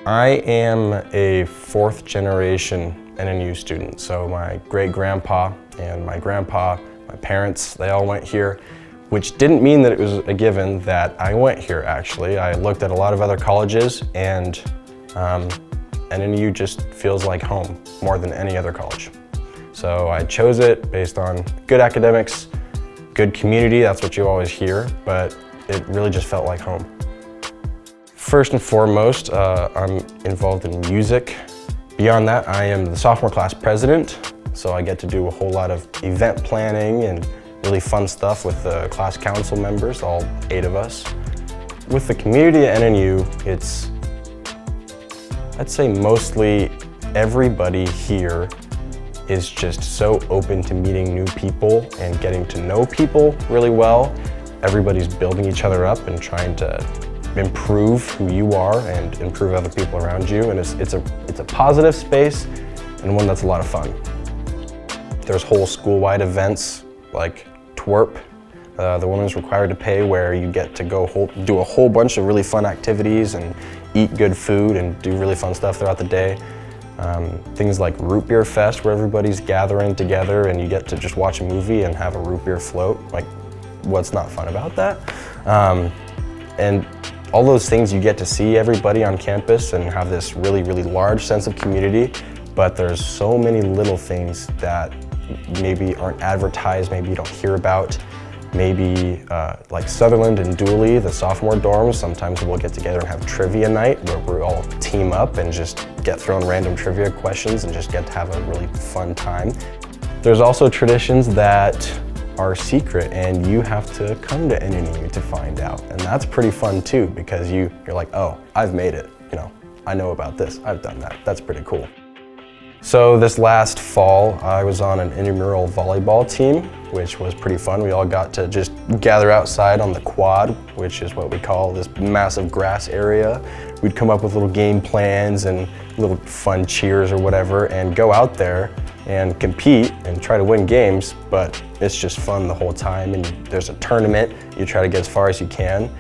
I am a fourth generation NNU student. So my great-grandpa and my grandpa, my parents, they all went here, which didn't mean that it was a given that I went here actually. I looked at a lot of other colleges and NNU just feels like home more than any other college. So I chose it based on good academics, good community, that's what you always hear, but it really just felt like home. First and foremost, I'm involved in music. Beyond that, I am the sophomore class president, so I get to do a whole lot of event planning and really fun stuff with the class council members, all 8 of us. With the community at NNU, I'd say mostly everybody here is just so open to meeting new people and getting to know people really well. Everybody's building each other up and trying to improve who you are and improve other people around you. And it's a positive space and one that's a lot of fun. There's whole school-wide events like TWERP, the one who's required to pay, where you get to go do a whole bunch of really fun activities and eat good food and do really fun stuff throughout the day. Things like Root Beer Fest, where everybody's gathering together and you get to just watch a movie and have a root beer float. Like, what's not fun about that? And all those things, you get to see everybody on campus and have this really, really large sense of community, but there's so many little things that maybe aren't advertised, maybe you don't hear about. Maybe like Sutherland and Dooley, the sophomore dorms, sometimes we'll get together and have trivia night where we all team up and just get thrown random trivia questions and just get to have a really fun time. There's also traditions that are secret and you have to come to NNU to find out. And that's pretty fun too, because you're like, oh, I've made it. You know, I know about this, I've done that. That's pretty cool. So this last fall, I was on an intramural volleyball team, which was pretty fun. We all got to just gather outside on the quad, which is what we call this massive grass area. We'd come up with little game plans and little fun cheers or whatever and go out there and compete and try to win games, but it's just fun the whole time. And there's a tournament, you try to get as far as you can.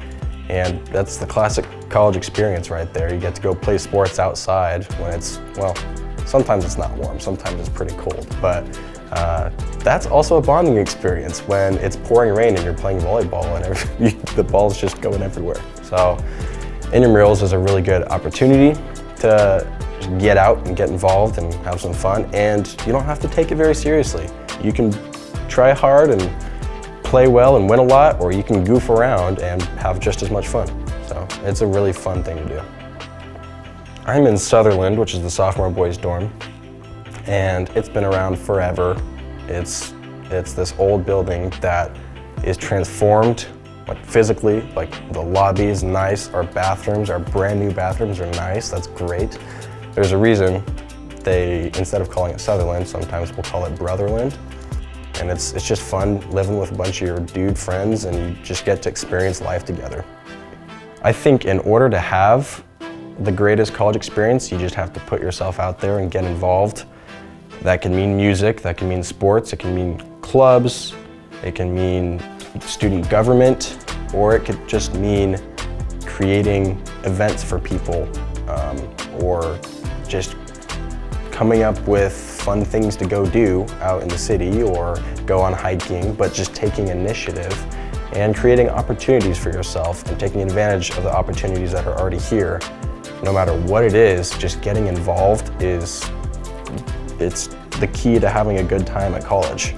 And that's the classic college experience right there. You get to go play sports outside when it's, well, sometimes it's not warm, sometimes it's pretty cold, but that's also a bonding experience when it's pouring rain and you're playing volleyball and the ball's just going everywhere. So intramurals is a really good opportunity to get out and get involved and have some fun, and you don't have to take it very seriously. You can try hard and play well and win a lot, or you can goof around and have just as much fun. So it's a really fun thing to do. I'm in Sutherland, which is the sophomore boys dorm, and it's been around forever. It's this old building that is transformed, like physically, like the lobby is nice, our bathrooms, our brand new bathrooms are nice, that's great. There's a reason they, instead of calling it Sutherland, sometimes we'll call it Brotherland. And it's just fun living with a bunch of your dude friends and you just get to experience life together. I think in order to have the greatest college experience, you just have to put yourself out there and get involved. That can mean music, that can mean sports, it can mean clubs, it can mean student government, or it could just mean creating events for people, or just coming up with fun things to go do out in the city or go on hiking, but just taking initiative and creating opportunities for yourself and taking advantage of the opportunities that are already here. No matter what it is, just getting involved it's the key to having a good time at college.